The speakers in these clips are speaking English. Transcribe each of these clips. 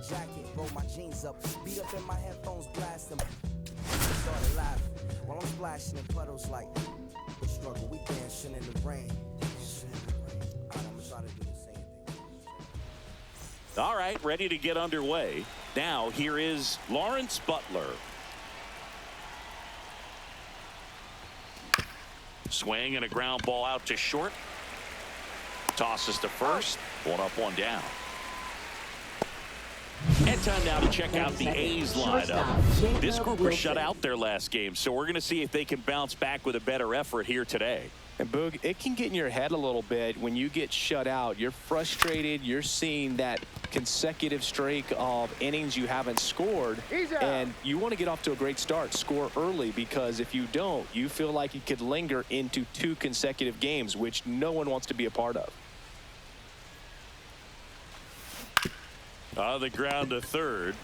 jacket, roll my jeans up, beat up in my headphones, blast them. Started laughing while I'm splashing in puddles like struggle. We dancing in the rain. I'm gonna try to do the same thing. All right, ready to get underway. Now here is Lawrence Butler. Swing and a ground ball out to short. Tosses to first. One up, one down. And time now to check out the A's lineup. This group was shut out their last game, so we're going to see if they can bounce back with a better effort here today. And Boog, it can get in your head a little bit when you get shut out. You're frustrated. You're seeing that consecutive streak of innings you haven't scored. And you want to get off to a great start, score early, because if you don't, you feel like you could linger into 2 consecutive games, which no one wants to be a part of. On the ground to third.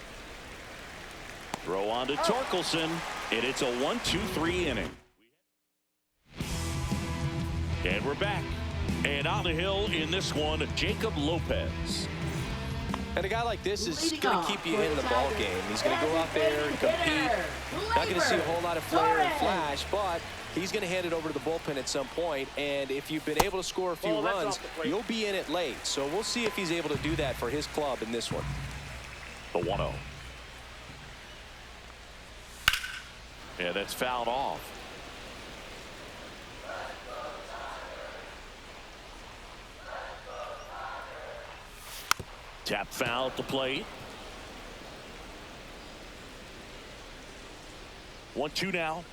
Throw on to Torkelson, and it's a 1-2-3 inning. And we're back. And on the hill in this one, Jacob Lopez. And a guy like this is going to keep you in the ball game. He's going to go out there and compete. Not going to see a whole lot of flair and flash, but he's going to hand it over to the bullpen at some point. And if you've been able to score a few runs, you'll be in it late. So we'll see if he's able to do that for his club in this one. The 1-0. Yeah, that's fouled off. Tap foul at the plate. 1-2 now.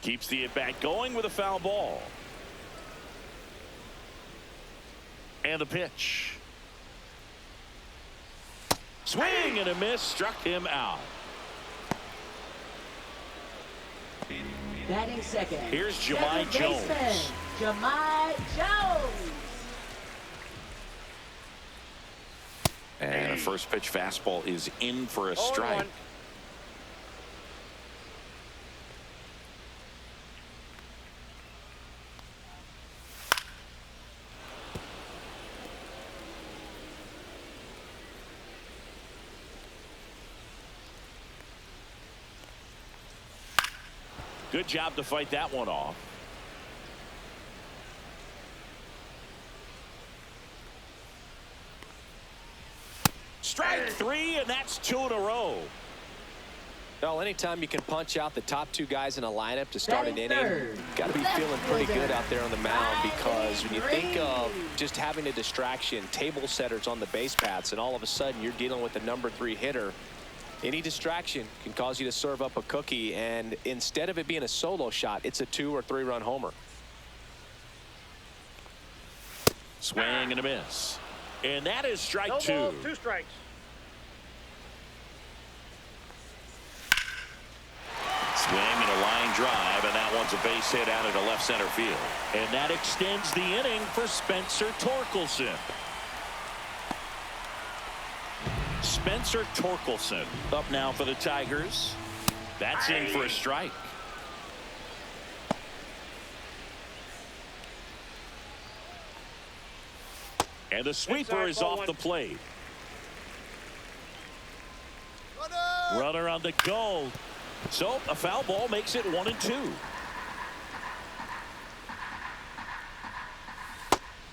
Keeps the at-bat going with a foul ball. And the pitch. Swing and a miss, struck him out. Batting second. Here's Jahmai Jones. Jahmai Jones. And a first pitch fastball is in for a strike. Good job to fight that one off. Strike 3, and that's 2 in a row. Well, anytime you can punch out the top 2 guys in a lineup to start an inning, got to be feeling pretty good out there on the mound, because when you think of just having a distraction, table setters on the base paths, and all of a sudden you're dealing with the number 3 hitter, any distraction can cause you to serve up a cookie, and instead of it being a solo shot, it's a 2 or 3 run homer. Swing and a miss. And that is strike 2. Balls, 2 strikes. Swing and a line drive, and that one's a base hit out into left center field. And that extends the inning for Spencer Torkelson. Spencer Torkelson up now for the Tigers. That's in for a strike. And the sweeper is off the plate. Runner on the go. So a foul ball makes it 1-2.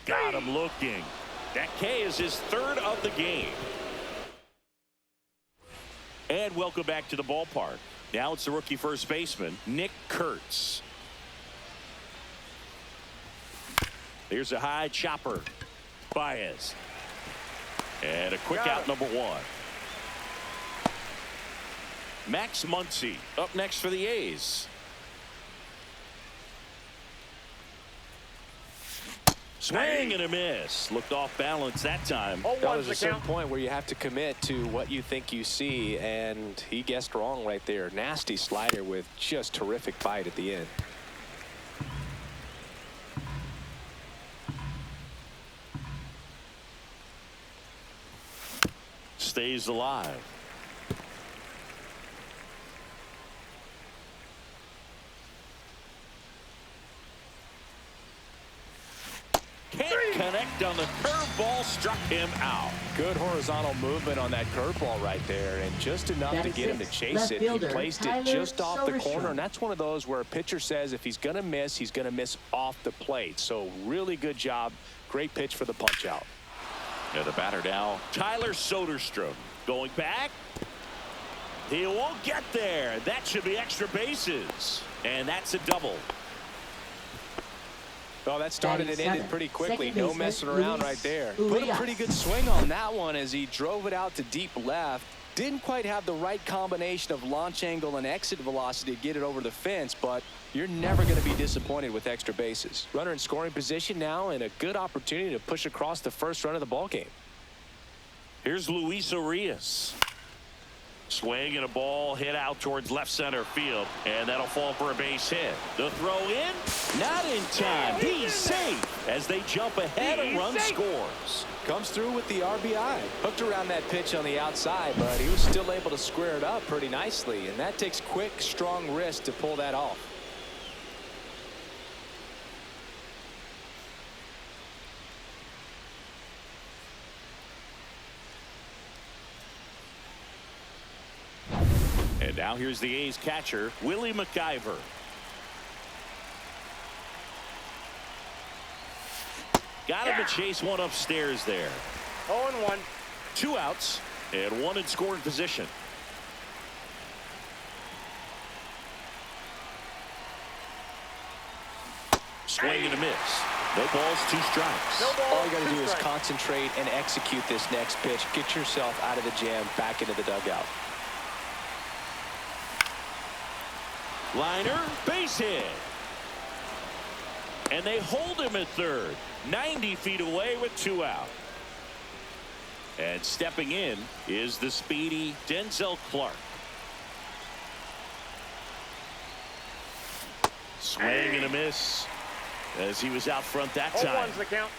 Got him looking. That K is his 3rd of the game. And welcome back to the ballpark. Now it's the rookie first baseman, Nick Kurtz. Here's a high chopper. Baez. And a quick out, number 1. Max Muncy up next for the A's. Swing and a miss. Looked off balance that time. There's a certain point where you have to commit to what you think you see, and he guessed wrong right there. Nasty slider with just terrific bite at the end. Stays alive. Can't connect impact on the curveball struck him out. Good horizontal movement on that curveball right there, and just enough to get him to chase it. He placed it just off the corner, and that's one of those where a pitcher says if he's going to miss, he's going to miss off the plate. So really good job. Great pitch for the punch out. Yeah, the batter now, Tyler Soderstrom. Going back. He won't get there. That should be extra bases. And that's a double. Well, that started and ended pretty quickly. No messing around right there. Put a pretty good swing on that one as he drove it out to deep left. Didn't quite have the right combination of launch angle and exit velocity to get it over the fence, but you're never going to be disappointed with extra bases. Runner in scoring position now, and a good opportunity to push across the first run of the ball game. Here's Luis Urias. Swing and a ball hit out towards left center field, and that'll fall for a base hit. The throw in, not in time. He's safe as they jump ahead and run scores. Comes through with the RBI. Hooked around that pitch on the outside, but he was still able to square it up pretty nicely, and that takes quick, strong wrist to pull that off. And now here's the A's catcher, Willie McIver. Got him to chase one upstairs there. 0-1. 2 outs and 1 in scoring position. Swing and a miss. No balls, 2 strikes. All you got to do is concentrate and execute this next pitch. Get yourself out of the jam, back into the dugout. Liner, base hit. And they hold him at third. 90 feet away with 2 out. And stepping in is the speedy Denzel Clark. Swing and a miss as he was out front that time. 0-1's the count.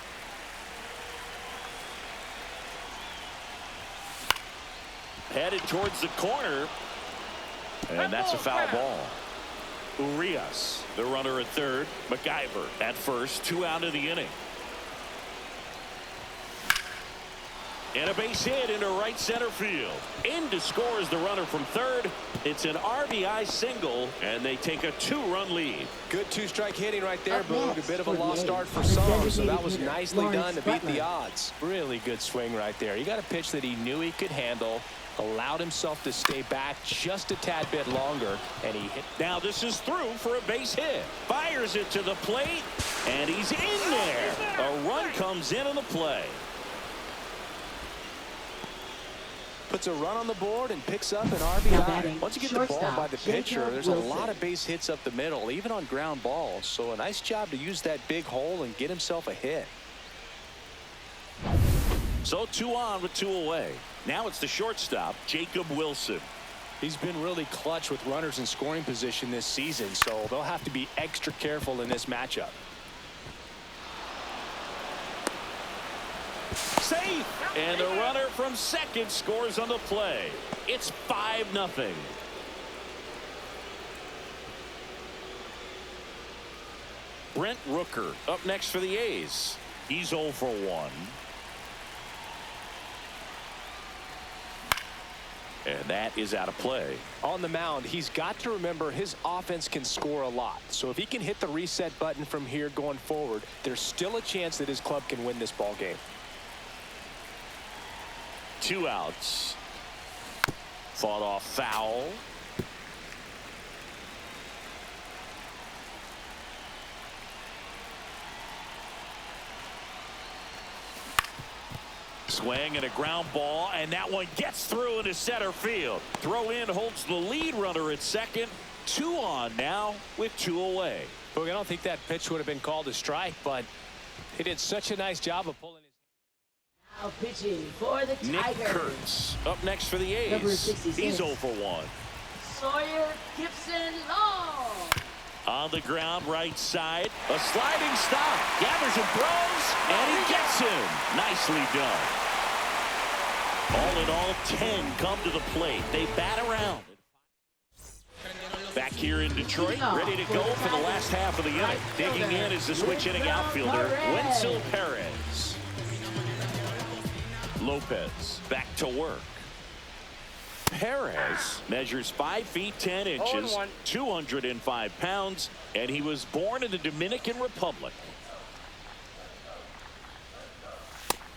Headed towards the corner. And that's a foul ball. Urias, the runner at third. McIver at first. 2 out of the inning. And a base hit into right center field. In to score is the runner from third. It's an RBI single, and they take a 2-run lead. Good 2-strike hitting right there, Boog. A bit of a lost start for some, so that was nicely done to beat the odds. Really good swing right there. He got a pitch that he knew he could handle, allowed himself to stay back just a tad bit longer, and he hit. Now this is through for a base hit. Fires it to the plate, and he's in there. A run comes in on the play. Puts a run on the board and picks up an RBI. Once you get the ball by the pitcher, there's a lot of base hits up the middle, even on ground balls. So a nice job to use that big hole and get himself a hit. So 2 on with 2 away. Now it's the shortstop, Jacob Wilson. He's been really clutch with runners in scoring position this season, so they'll have to be extra careful in this matchup. Safe, and the runner from second scores on the play. It's 5-0. Brent Rooker up next for the A's. He's 0 for 1. And that is out of play. On the mound, he's got to remember his offense can score a lot. So if he can hit the reset button from here going forward, there's still a chance that his club can win this ball game. 2 outs. Fought off foul. Swing and a ground ball, and that one gets through into center field. Throw in holds the lead runner at second. 2 on now with 2 away. Look, I don't think that pitch would have been called a strike, but he did such a nice job of pulling his. Now pitching for the Nick Tigers. Kurtz up next for the Number A's. 66. He's 0 for 1. Sawyer Gibson Long. On the ground, right side. A sliding stop. Gathers and throws, and he gets him. Nicely done. All in all, 10 come to the plate. They bat around. Back here in Detroit, ready to go for the last half of the inning. Digging in is the switch hitting outfielder, Wenzel Perez. Lopez back to work. Perez measures 5 feet 10 inches, 205 pounds, and he was born in the Dominican Republic.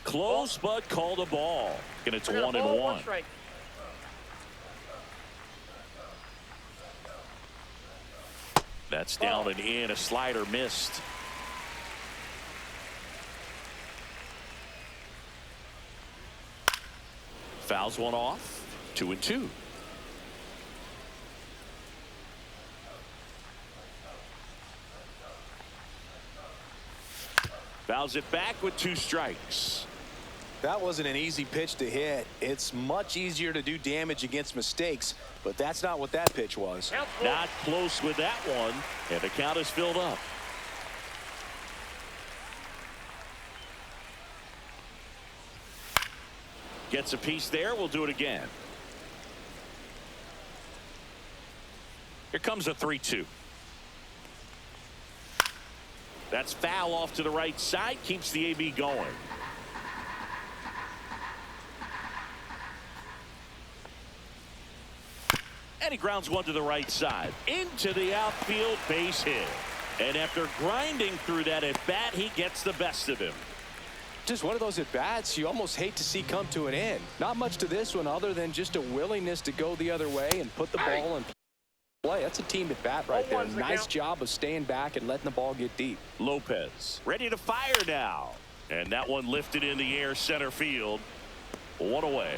Close, but called a ball. And it's 1-1. That's down and in. A slider missed. Fouls one off. 2-2. Fouls it back with 2 strikes. That wasn't an easy pitch to hit. It's much easier to do damage against mistakes, but that's not what that pitch was. Not close with that one, and the count is filled up. Gets a piece there. We'll do it again. Here comes a 3-2. That's foul off to the right side. Keeps the AB going. And he grounds one to the right side. Into the outfield, base hit. And after grinding through that at bat, he gets the best of him. Just one of those at bats you almost hate to see come to an end. Not much to this one other than just a willingness to go the other way and put the ball in play. That's a team at bat right there. Nice job of staying back and letting the ball get deep. Lopez ready to fire now. And that one lifted in the air center field. 1 away.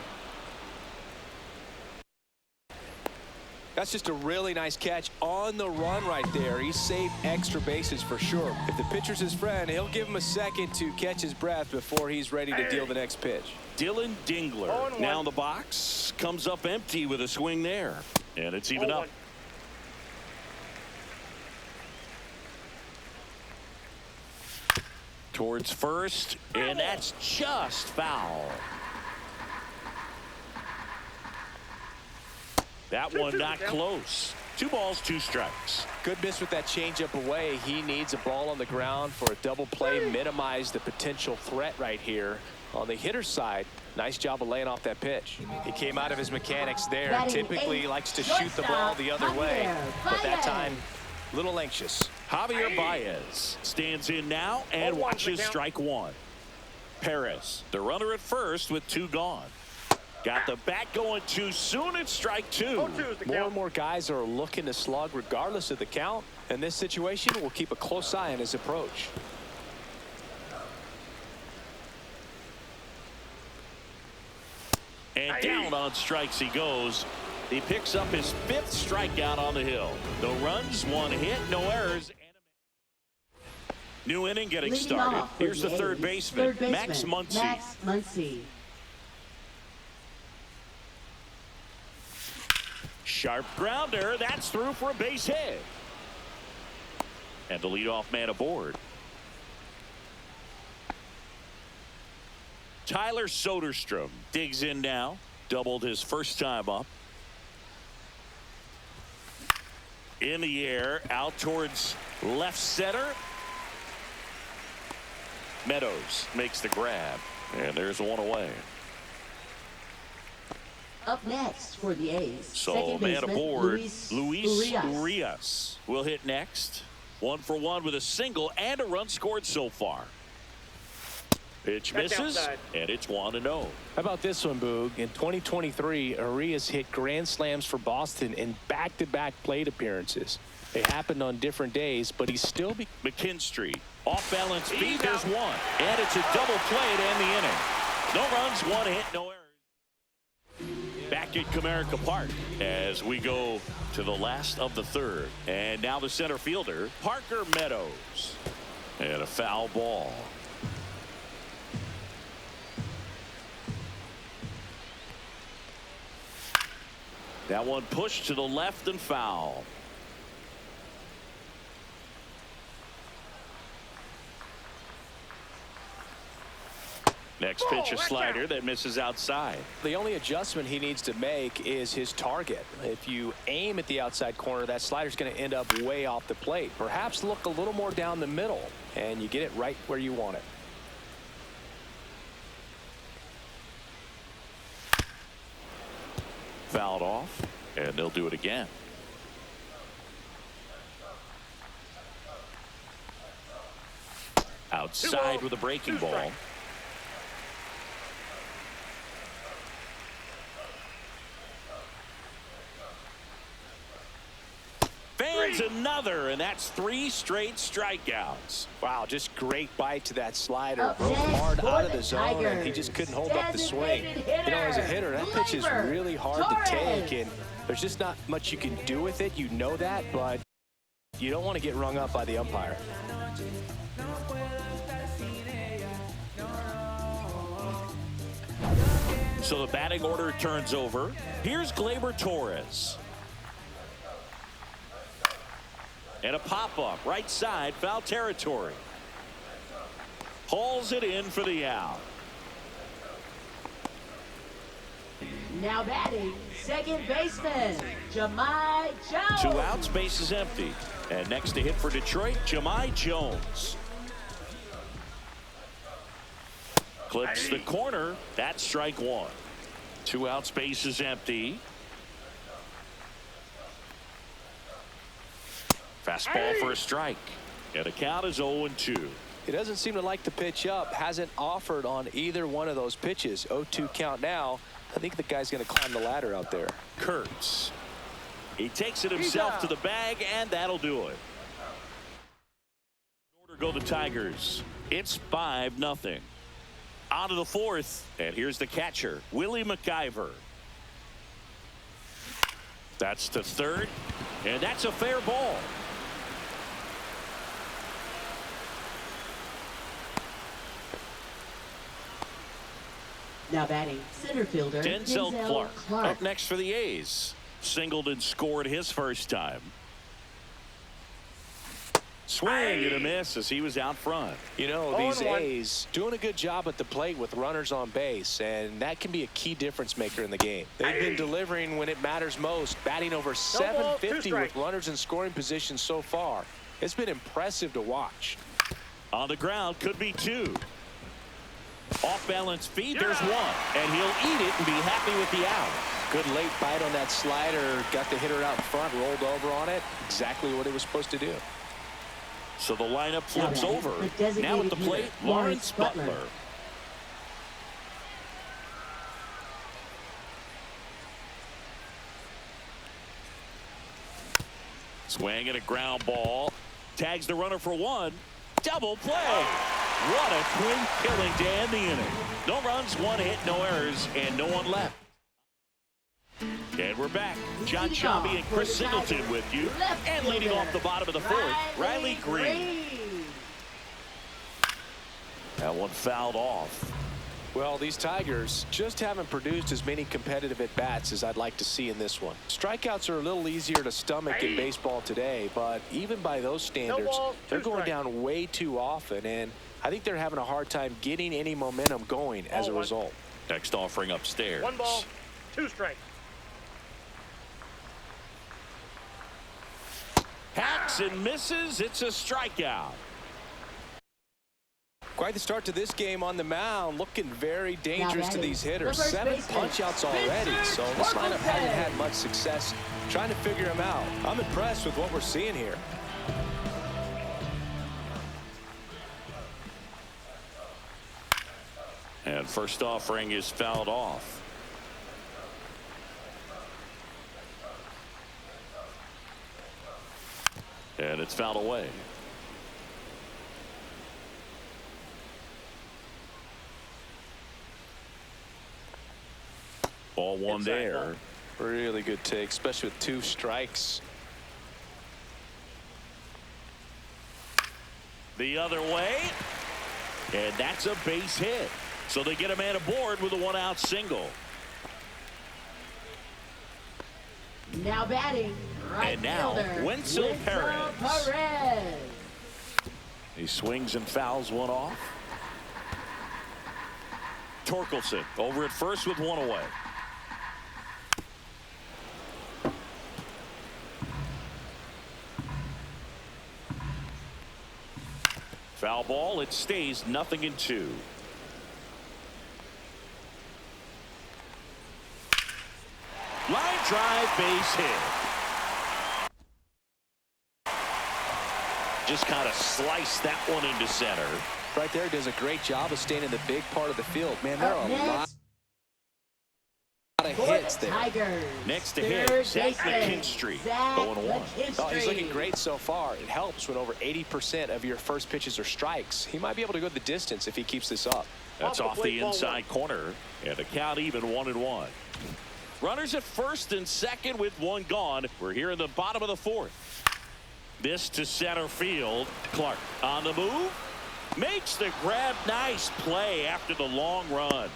That's just a really nice catch on the run right there. He saved extra bases for sure. If the pitcher's his friend, he'll give him a second to catch his breath before he's ready to deal the next pitch. Dylan Dingler now in the box. Comes up empty with a swing there. And it's even up. Towards first, and that's just foul. That one not close. 2 balls, 2 strikes. Good miss with that changeup away. He needs a ball on the ground for a double play. Minimize the potential threat right here. On the hitter's side, nice job of laying off that pitch. He came out of his mechanics there. Typically he likes to shoot the ball the other way, but that time a little anxious. Javier Baez stands in now and watches strike 1. Perez, the runner at first with 2 gone. Got the bat going too soon. It's strike 2. More and more guys are looking to slug regardless of the count. In this situation, we'll keep a close eye on his approach. And down on strikes he goes. He picks up his 5th strikeout on the hill. No runs, 1 hit, no errors. New inning getting started. Here's the third baseman, Max Muncy. Sharp grounder. That's through for a base hit. And the leadoff man aboard. Tyler Soderstrom digs in now. Doubled his first time up. In the air, out towards left center. Meadows makes the grab. And there's 1 away. Up next for the A's. So man aboard, Luis Urias will hit next. 1 for 1 with a single and a run scored so far. Pitch misses, and it's 1-0. How about this one, Boog? In 2023, Urias hit grand slams for Boston in back-to-back plate appearances. They happened on different days, but he's still... McKinstry, off-balance feed, there's 1. And it's a double play to end the inning. No runs, 1 hit, no errors. Back at Comerica Park as we go to the last of the 3rd. And now the center fielder, Parker Meadows. And a foul ball. That one pushed to the left and foul. Next pitch, a slider that misses outside. The only adjustment he needs to make is his target. If you aim at the outside corner, that slider's going to end up way off the plate. Perhaps look a little more down the middle, and you get it right where you want it. fouled off, and they'll do it again. Outside with a breaking ball. Fans another, and that's 3 straight strikeouts. Wow, just great bite to that slider. Broke hard out of the zone, and he just couldn't hold up the swing. You know, as a hitter, that pitch is really hard to take, and there's just not much you can do with it. You know that, but you don't want to get rung up by the umpire. So the batting order turns over. Here's Gleyber Torres. And a pop-up right side, foul territory. Hauls it in for the out. Now batting, second baseman, Jahmai Jones. 2 outs, base is empty. And next to hit for Detroit, Jahmai Jones. Clips the corner. That's strike 1. 2 outs, base is empty. Fastball for a strike. And the count is 0-2. He doesn't seem to like the pitch up. Hasn't offered on either one of those pitches. 0-2 count now. I think the guy's going to climb the ladder out there. Kurtz. He takes it himself to the bag, and that'll do it. Order go the Tigers. It's 5-0. On to the 4th, and here's the catcher, Willie McIver. That's to third, and that's a fair ball. Now batting, center fielder, Denzel Clark. Up next for the A's. Singled and scored his first time. Swing and a miss as he was out front. You know, these A's doing a good job at the plate with runners on base, and that can be a key difference maker in the game. They've been delivering when it matters most, batting over 750 with runners in scoring position so far. It's been impressive to watch. On the ground, could be 2. Off balance feed, there's 1, and he'll eat it and be happy with the out. Good late bite on that slider, got the hitter out in front, rolled over on it. Exactly what it was supposed to do. So the lineup flips over. Now at the plate, Lawrence Butler. Swing and a ground ball. Tags the runner for 1. Double play. What a quick killing to end the inning. No runs, 1 hit, no errors, and no one left. And we're back. John Shelby and Chris Singleton with you. And leading off the bottom of the 4th, Riley Green. That one fouled off. Well, these Tigers just haven't produced as many competitive at-bats as I'd like to see in this one. Strikeouts are a little easier to stomach in baseball today, but even by those standards, they're going down way too often, and I think they're having a hard time getting any momentum going as a result. Next offering upstairs. 1 ball, 2 strikes. Hacks and misses. It's a strikeout. Quite the start to this game on the mound. Looking very dangerous to these hitters. 7 punch-outs already, so this lineup hasn't had much success trying to figure them out. I'm impressed with what we're seeing here. And first offering is fouled off. And it's fouled away. Ball 1 there. Really good take, especially with 2 strikes. The other way. And that's a base hit. So they get a man aboard with a 1-out single. Now batting, right and now, fielder, Wenzel Perez. Perez. He swings and fouls one off. Torkelson over at first with 1 away. Foul ball. It stays 0-2. Line drive, base hit. Just kind of sliced that one into center. Right there, does a great job of staying in the big part of the field. Man, there are a lot of hits there. Tigers. Next to hit, Zach McKinstry, 0-1. Oh, he's looking great so far. It helps when over 80% of your first pitches are strikes. He might be able to go the distance if he keeps this up. That's off the inside corner, and the count even 1-1. Runners at first and second with one gone. We're here in the bottom of the fourth. This to center field. Clark on the move. Makes the grab. Nice play after the long run.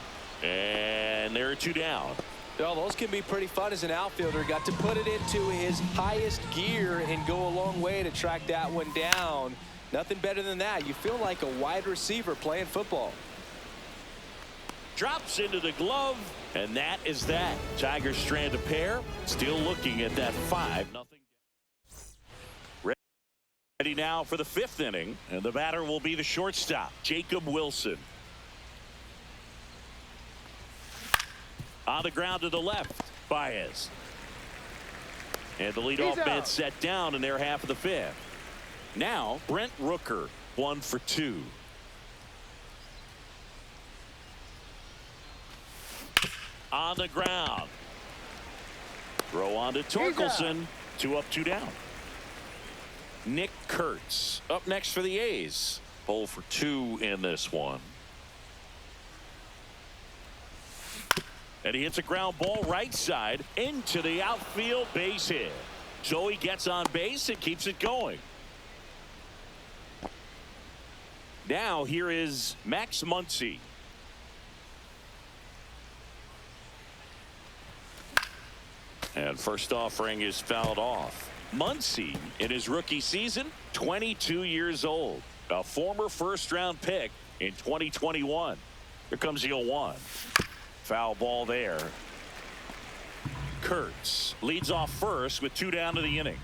And there are two down. Well, those can be pretty fun as an outfielder. Got to put it into his highest gear and go a long way to track that one down. Nothing better than that. You feel like a wide receiver playing football. Drops into the glove, and that is that. Tigers strand a pair. Still looking at that 5-0. Ready now for the fifth inning, and the batter will be the shortstop, Jacob Wilson. On the ground to the left, Baez. And the leadoff man set down in their half of the fifth. Now, Brent Rooker, 1 for 2. On the ground. Throw on to Torkelson. 2 up, 2 down. Nick Kurtz up next for the A's. 0 for 2 in this one. And he hits a ground ball right side into the outfield, base hit. So he gets on base and keeps it going. Now here is Max Muncy. And first offering is fouled off. Muncy, in his rookie season, 22 years old. A former first-round pick in 2021. Here comes the 0-1. Foul ball there. Kurtz leads off first with 2 down to the inning.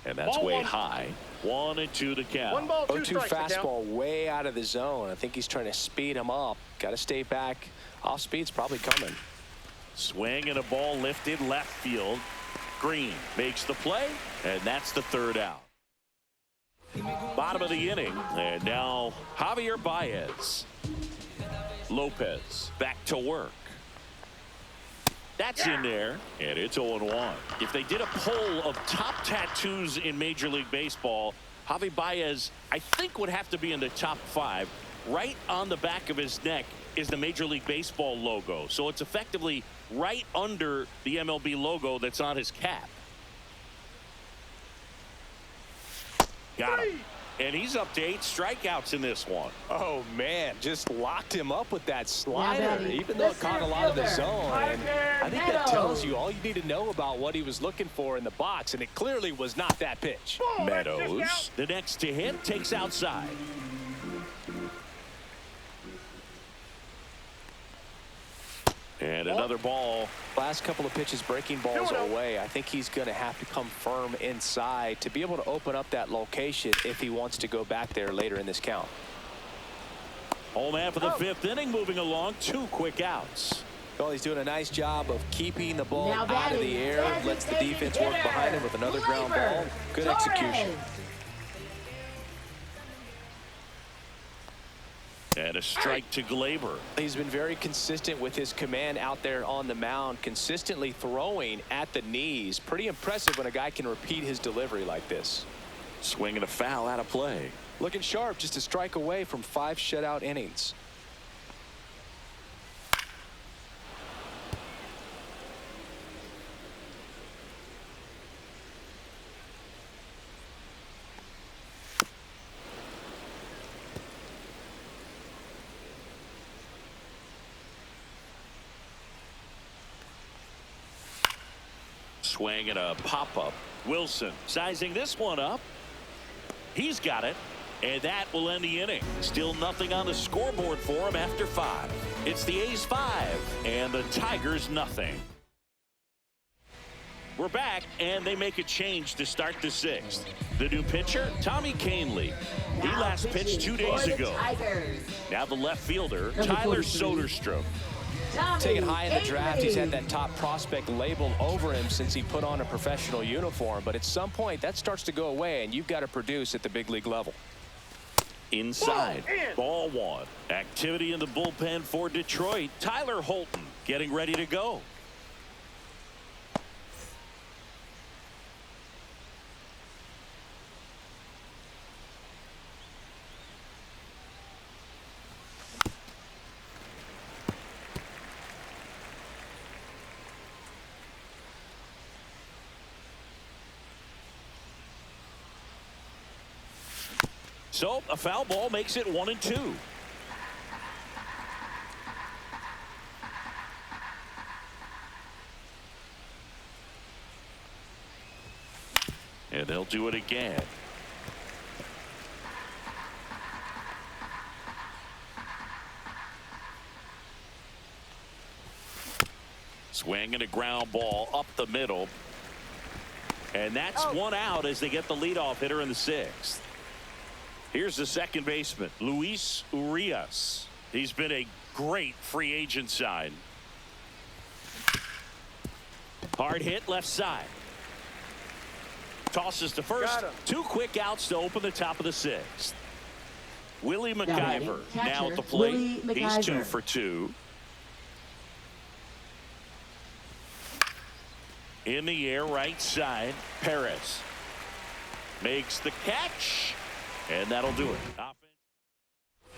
And that's Ball way 1. high. 1-2 the count. 0-2 fastball way out of the zone. I think he's trying to speed him up. Got to stay back. Off speed's probably coming. Swing and a ball lifted left field. Green makes the play, and that's the 3rd out. Bottom of the inning, and now Javier Baez. Lopez back to work. That's in there, and it's 0-1. If they did a poll of top tattoos in Major League Baseball, Javi Baez, I think, would have to be in the top 5. Right on the back of his neck is the Major League Baseball logo. So it's effectively right under the MLB logo that's on his cap. Got him. And he's up to 8 strikeouts in this one. Oh, man, just locked him up with that slider, even though it caught a lot of the zone. And I think that tells you all you need to know about what he was looking for in the box, and it clearly was not that pitch. Meadows, the next to hit, takes outside. And another ball. Last couple of pitches breaking balls away. I think he's going to have to come firm inside to be able to open up that location if he wants to go back there later in this count. Home half of the 5th inning, moving along. 2 quick outs. Well, he's doing a nice job of keeping the ball out of the air. Lets the defense work behind him with another ground ball. Good execution. And a strike to Glaber. He's been very consistent with his command out there on the mound, consistently throwing at the knees. Pretty impressive when a guy can repeat his delivery like this. Swinging a foul out of play. Looking sharp, just a strike away from 5 shutout innings. Swing and a pop-up. Wilson sizing this one up. He's got it, and that will end the inning. Still nothing on the scoreboard for him after 5. It's the A's 5 and the Tigers nothing. We're back, and they make a change to start the 6th. The new pitcher, Tommy Kahnle. He last pitched 2 days ago. Now the left fielder, Tyler Soderstrom. Taken high in the draft, he's had that top prospect labeled over him since he put on a professional uniform. But at some point, that starts to go away, and you've got to produce at the big league level. Inside, ball one. Activity in the bullpen for Detroit. Tyler Holton getting ready to go. So a foul ball makes it 1-2. And they'll do it again. Swinging a ground ball up the middle. And that's one out as they get the leadoff hitter in the sixth. Here's the second baseman, Luis Urias. He's been a great free agent sign. Hard hit left side. Tosses to first. 2 quick outs to open the top of the sixth. Willie McIver now at the plate. He's 2 for 2. In the air, right side, Perez makes the catch. And that'll do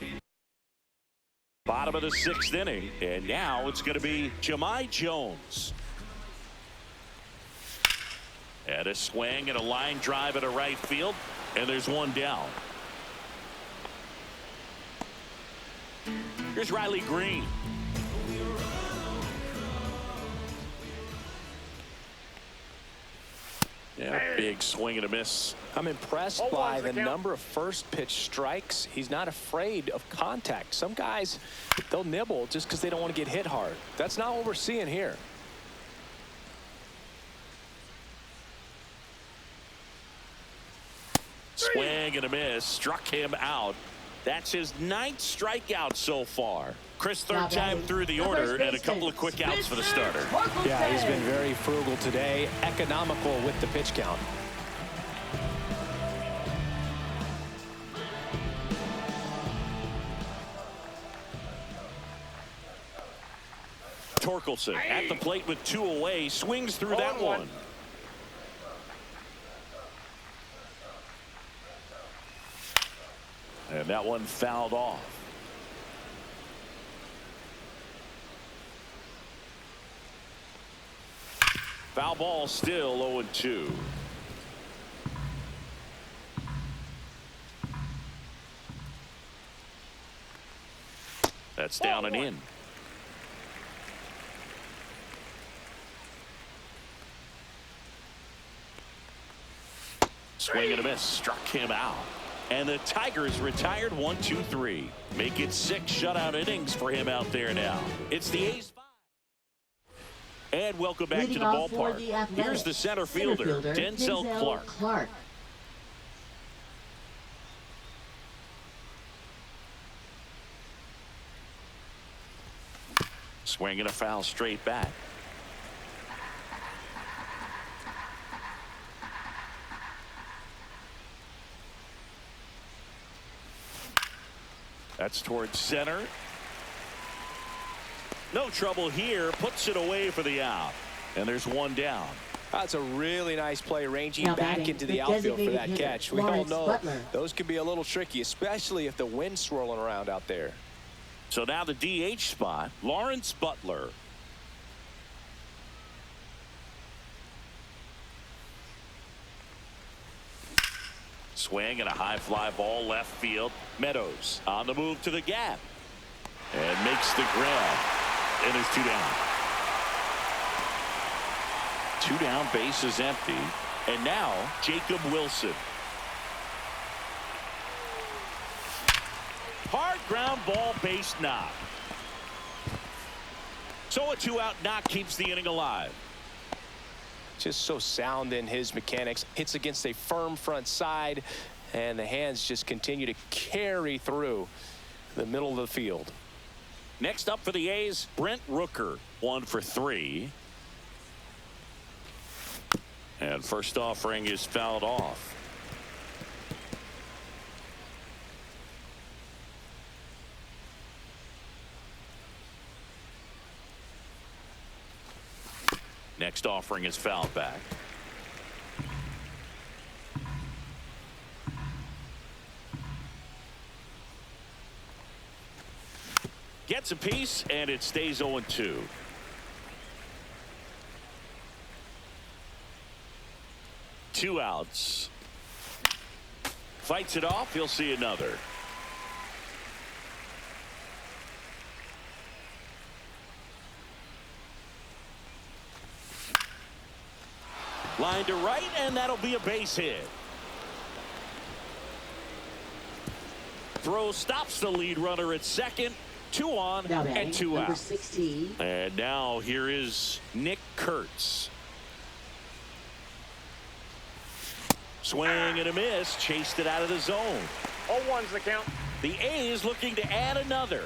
it. Bottom of the 6th inning. And now it's going to be Jahmai Jones. And a swing and a line drive at a right field. And there's one down. Here's Riley Green. Yeah, big swing and a miss. I'm impressed by the number of first pitch strikes. He's not afraid of contact. Some guys, they'll nibble just because they don't want to get hit hard. That's not what we're seeing here. Swing and a miss. Struck him out. That's his 9th strikeout so far. Chris, third time through the order and a couple of quick outs for the starter. Yeah, he's been very frugal today, economical with the pitch count. Torkelson at the plate with 2 away, swings through that one. And that one fouled off. Foul ball, still 0-2. That's down and in. Swing and a miss. Struck him out. And the Tigers retired 1-2-3. Make it 6 shutout innings for him out there now. It's the A's 5. And welcome back to the ballpark. Here's the center fielder, Denzel Clark. Swinging a foul straight back. That's towards center. No trouble here. Puts it away for the out. And there's one down. That's a really nice play, ranging back into the outfield for that catch. We all know those can be a little tricky, especially if the wind's swirling around out there. So now the DH spot, Lawrence Butler. Swing and a high fly ball left field. Meadows on the move to the gap. And makes the grab. And there's 2 down. 2 down, base is empty. And now Jacob Wilson. Hard ground ball, base knock. So a 2-out knock keeps the inning alive. Just so sound in his mechanics. Hits against a firm front side, and the hands just continue to carry through the middle of the field. Next up for the A's, Brent Rooker, 1 for 3. And first offering is fouled off. Next offering is fouled back. Gets a piece, and it stays 0-2. Two outs. Fights it off. He'll see another. Line to right, and that'll be a base hit. Throw stops the lead runner at second. 2 on and 2 out. 16. And now here is Nick Kurtz. Swing and a miss. Chased it out of the zone. 0-1's the count. The A's looking to add another.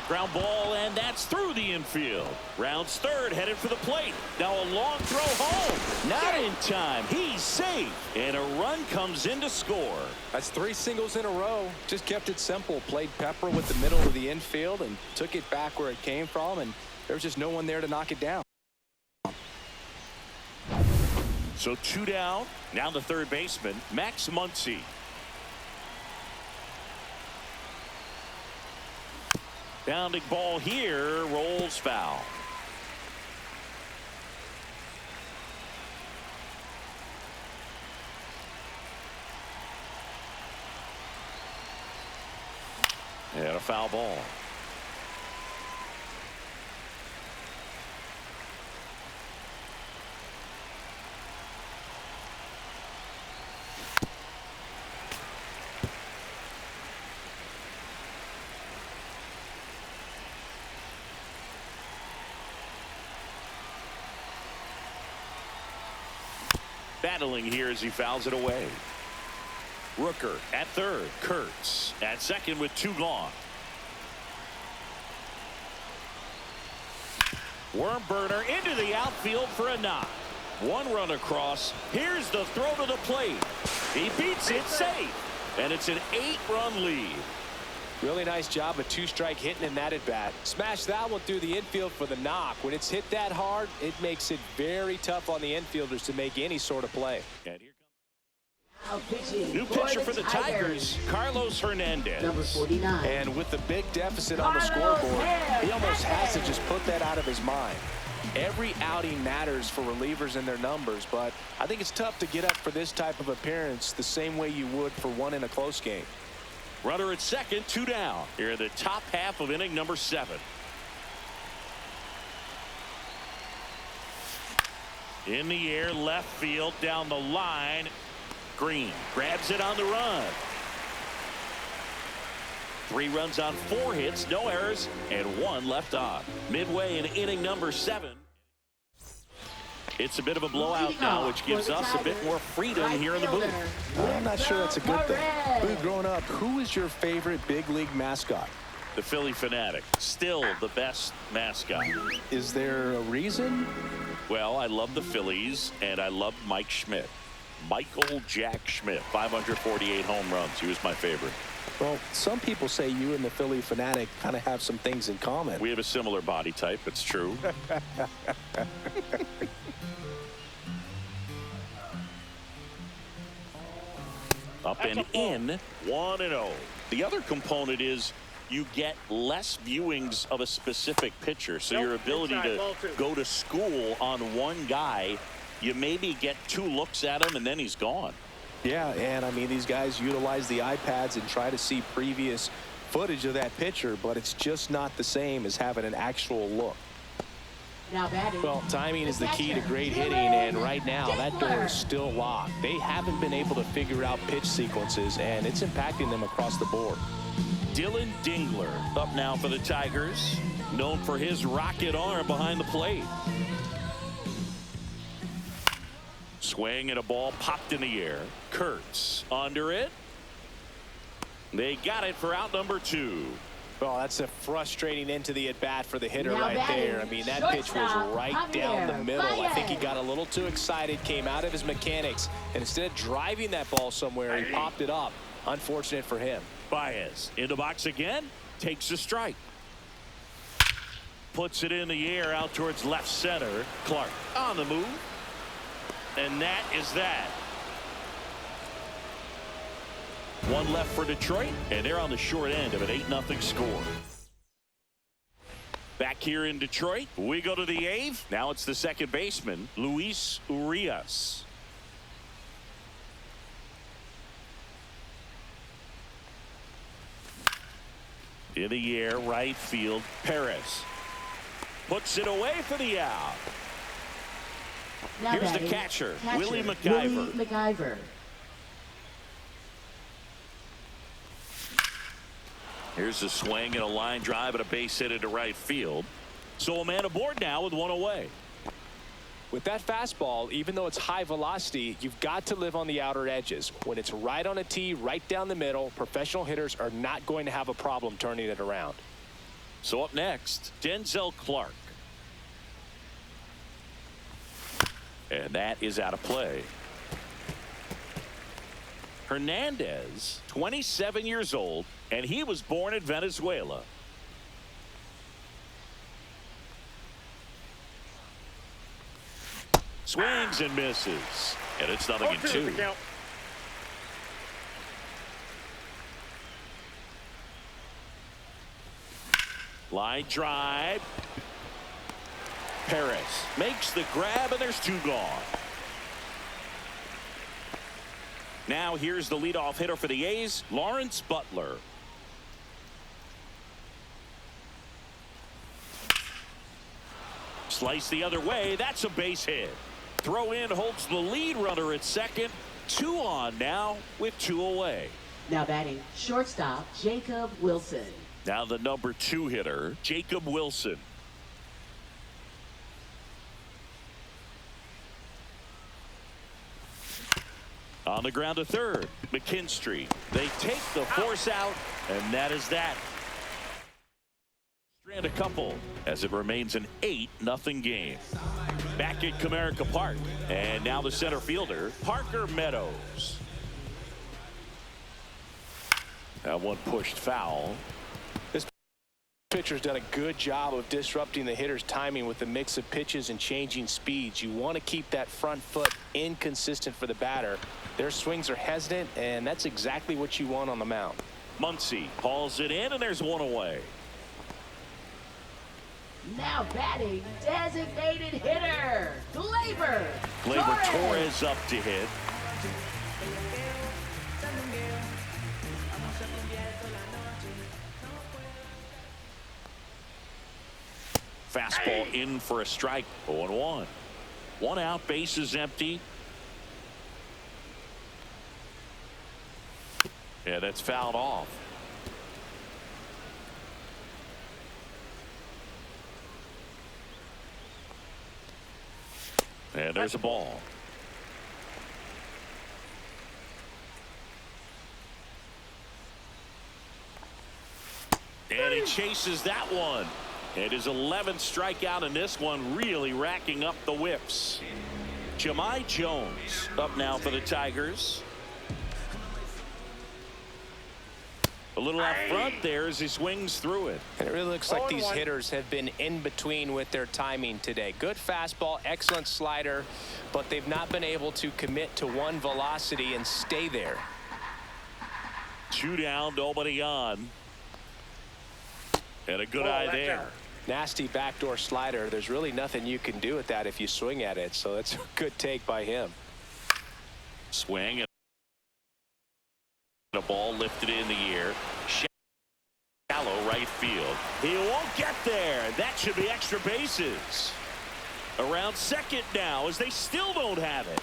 Ground ball, and that's through the infield. Rounds third, headed for the plate. Now a long throw home. Not in time. He's safe. And a run comes in to score. That's 3 singles in a row. Just kept it simple. Played pepper with the middle of the infield and took it back where it came from, and there was just no one there to knock it down. So 2 down. Now the third baseman, Max Muncy. Bounding ball here, rolls foul. And a foul ball. Battling here as he fouls it away. Rooker at third. Kurtz at second with 2 gone. Worm burner into the outfield for a knock. 1 run across. Here's the throw to the plate. He beats it safe. And it's an 8-run lead. Really nice job of 2-strike hitting in that at bat. Smash that one through the infield for the knock. When it's hit that hard, it makes it very tough on the infielders to make any sort of play. And here Now pitching comes new pitcher for the Tigers, Carlos Hernandez. Number 49. And with the big deficit on the scoreboard, he almost has to just put that out of his mind. Every outing matters for relievers and their numbers, but I think it's tough to get up for this type of appearance the same way you would for one in a close game. Runner at second, 2 down. Here in the top half of inning number 7. In the air, left field, down the line. Green grabs it on the run. 3 runs on 4 hits, no errors, and 1 left on. Midway in inning number 7. It's a bit of a blowout now, which gives us a bit more freedom here in the booth. I'm not sure that's a good thing. Boo, growing up, who is your favorite big league mascot? The Philly Fanatic, still the best mascot. Is there a reason? Well, I love the Phillies, and I love Mike Schmidt. Michael Jack Schmidt, 548 home runs. He was my favorite. Well, some people say you and the Philly Fanatic kind of have some things in common. We have a similar body type. It's true. Up and in, 1-0. The other component is you get less viewings of a specific pitcher. So your ability to go to school on one guy, you maybe get 2 looks at him and then he's gone. Yeah, and I mean, these guys utilize the iPads and try to see previous footage of that pitcher, but it's just not the same as having an actual look. Now batting. Well, timing is the key to great hitting, and right now that door is still locked. They haven't been able to figure out pitch sequences, and it's impacting them across the board. Dylan Dingler up now for the Tigers, known for his rocket arm behind the plate. Swing and a ball popped in the air. Kurtz under it. They got it for out number 2. Well, that's a frustrating end to the at-bat for the hitter Now right batting, there. I mean, that pitch was right down the middle. I think he got a little too excited, came out of his mechanics, and instead of driving that ball somewhere, he popped it up. Unfortunate for him. Baez in the box again, takes a strike. Puts it in the air out towards left center. Clark on the move. And that is that. One left for Detroit, and they're on the short end of an 8-0 score. Back here in Detroit, we go to the 8th. Now it's the second baseman, Luis Urias. In the air, right field, Perez. Puts it away for the out. Now Here's batting, the catcher, Willie McIver. Willie McIver. Here's a swing and a line drive and a base hit into right field. So a man aboard now with one away. With that fastball, even though it's high velocity, you've got to live on the outer edges. When it's right on a tee, right down the middle, professional hitters are not going to have a problem turning it around. So up next, Denzel Clark. And that is out of play. Hernandez, 27 years old, and he was born in Venezuela. Swings and misses, and it's 0-2. Line drive. Perez makes the grab, and there's 2 gone. Now here's the leadoff hitter for the A's, Lawrence Butler. Slice the other way. That's a base hit. Throw in holds the lead runner at second. 2 on now with 2 away. Now batting, shortstop, Jacob Wilson. Now the number 2 hitter, Jacob Wilson. On the ground to third, McKinstry. They take the force out, and that is that. Strand a couple as it remains an 8-0 game. Back at Comerica Park, and now the center fielder, Parker Meadows. That one pushed foul. This pitcher's done a good job of disrupting the hitter's timing with the mix of pitches and changing speeds. You want to keep that front foot inconsistent for the batter. Their swings are hesitant, and that's exactly what you want on the mound. Muncy hauls it in, and there's 1 away. Now batting, designated hitter, Gleyber Torres up to hit. Fastball in for a strike. 0-1. 1 out, base is empty. Yeah, that's fouled off. And there's a ball. And he chases that one. And his 11th strikeout in this one, really racking up the whiffs. Jahmai Jones up now for the Tigers. A little out front there as he swings through it. And it really looks like these hitters have been in between with their timing today. Good fastball, excellent slider, but they've not been able to commit to one velocity and stay there. 2 down, nobody on. And a good eye there. Nasty backdoor slider. There's really nothing you can do with that if you swing at it, so that's a good take by him. Swing and a ball lifted in the air. Shallow right field. He won't get there. That should be extra bases. Around second now as they still don't have it.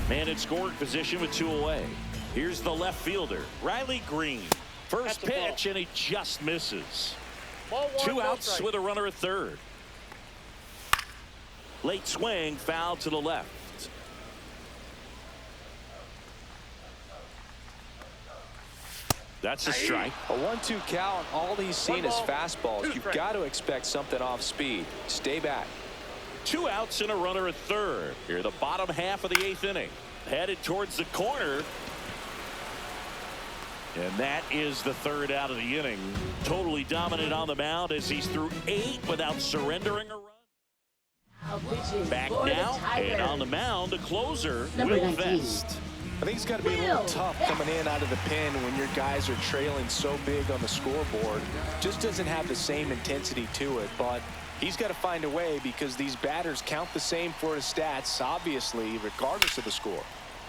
Man in scoring position with 2 away. Here's the left fielder, Riley Green. First pitch, and he just misses. Two outs with a runner at third. Late swing, foul to the left. That's a strike. A 1-2 count. All he's seen is fastballs. You've got to expect something off speed. Stay back. Two outs and a runner at third. Here, the bottom half of the eighth inning. Headed towards the corner. And that is the third out of the inning. Totally dominant on the mound as he's through 8 without surrendering a run. Back now, and on the mound, the closer, Will Vest. I think it's got to be a little tough coming in out of the pen when your guys are trailing so big on the scoreboard. Just doesn't have the same intensity to it, but he's got to find a way because these batters count the same for his stats, obviously, regardless of the score.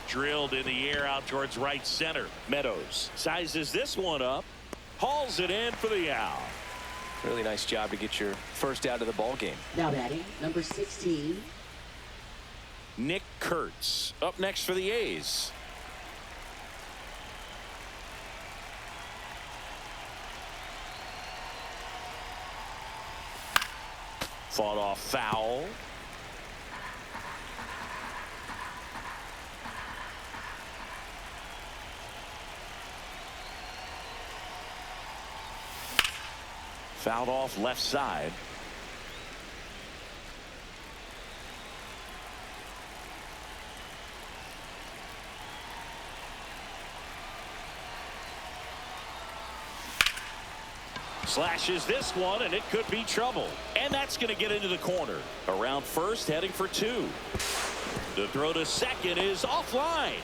Drilled in the air out towards right center. Meadows sizes this one up, hauls it in for the out. Really nice job to get your first out of the ball game. Now batting, number 16. Nick Kurtz up next for the A's. Fought off foul. Fouled off left side. Slashes this one, and it could be trouble. And that's going to get into the corner. Around first, heading for 2. The throw to second is offline.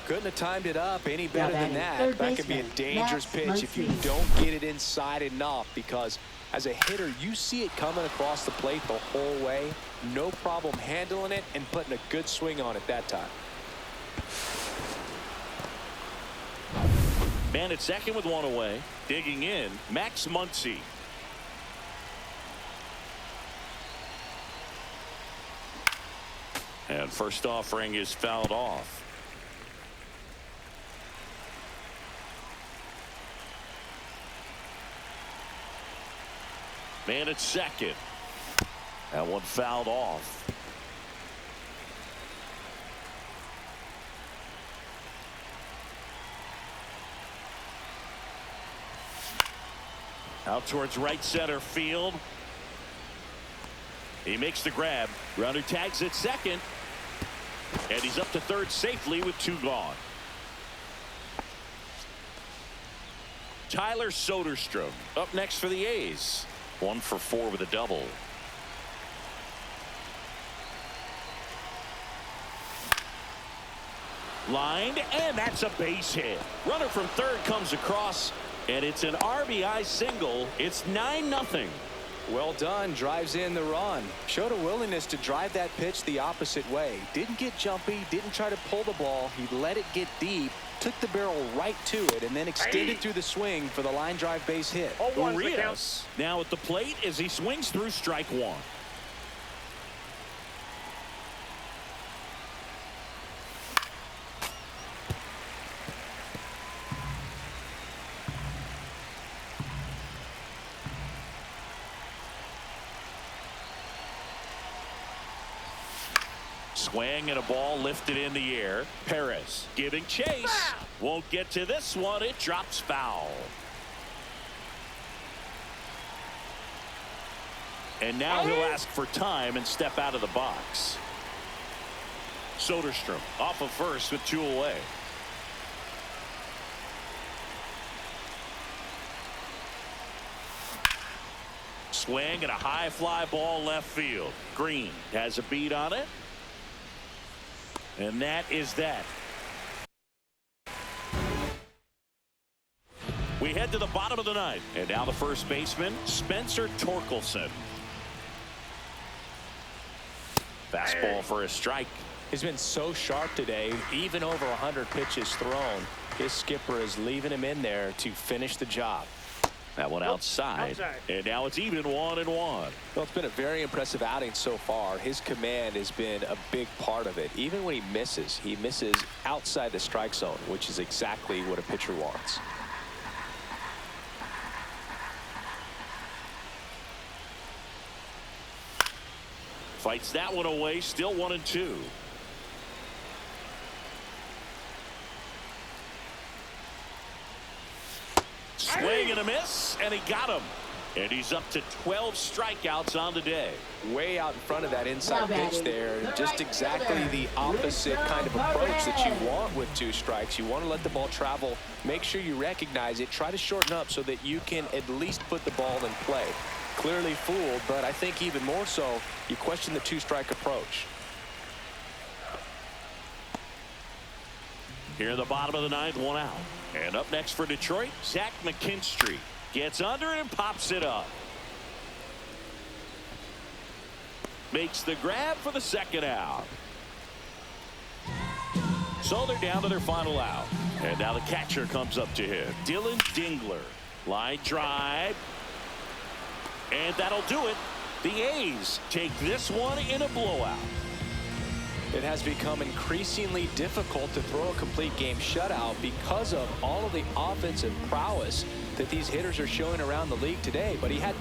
Couldn't have timed it up any better than that. That could be a dangerous pitch if you Muncy. don't get it inside enough, because as a hitter, you see it coming across the plate the whole way. No problem handling it and putting a good swing on it that time. Man at second with one away. Digging in, Max Muncy. And first offering is fouled off. Man at second. That one fouled off. Out towards right center field. He makes the grab. Runner tags at second. And he's up to third safely with 2 gone. Tyler Soderstrom up next for the A's. 1 for 4 with a double. Lined, and that's a base hit. Runner from third comes across, and it's an RBI single. It's 9-0. Well done. Drives in the run. Showed a willingness to drive that pitch the opposite way. Didn't get jumpy. Didn't try to pull the ball. He let it get deep. Took the barrel right to it and then extended through the swing for the line drive base hit. Urias now at the plate as he swings through strike 1. Swing and a ball lifted in the air. Perez giving chase. Won't get to this one. It drops foul. And now he'll ask for time and step out of the box. Soderstrom off of first with 2 away. Swing and a high fly ball left field. Green has a beat on it. And that is that. We head to the bottom of the ninth. And now the first baseman, Spencer Torkelson. Fastball for a strike. He's been so sharp today, even over 100 pitches thrown. His skipper is leaving him in there to finish the job. That one outside. And now it's even 1-1. Well, it's been a very impressive outing so far. His command has been a big part of it. Even when he misses outside the strike zone, which is exactly what a pitcher wants. Fights that one away, still 1-2. Swing and a miss, and he got him. And he's up to 12 strikeouts on the day. Way out in front of that inside pitch there. Just exactly the opposite kind of approach that you want with 2 strikes. You want to let the ball travel. Make sure you recognize it. Try to shorten up so that you can at least put the ball in play. Clearly fooled, but I think even more so, you question the 2-strike approach. Here in the bottom of the 9th, 1 out. And up next for Detroit, Zach McKinstry. Gets under it and pops it up. Makes the grab for the 2nd out. So they're down to their final out. And now the catcher comes up to hit. Dylan Dingler. Line drive. And that'll do it. The A's take this one in a blowout. It has become increasingly difficult to throw a complete game shutout because of all of the offensive prowess that these hitters are showing around the league today. But he had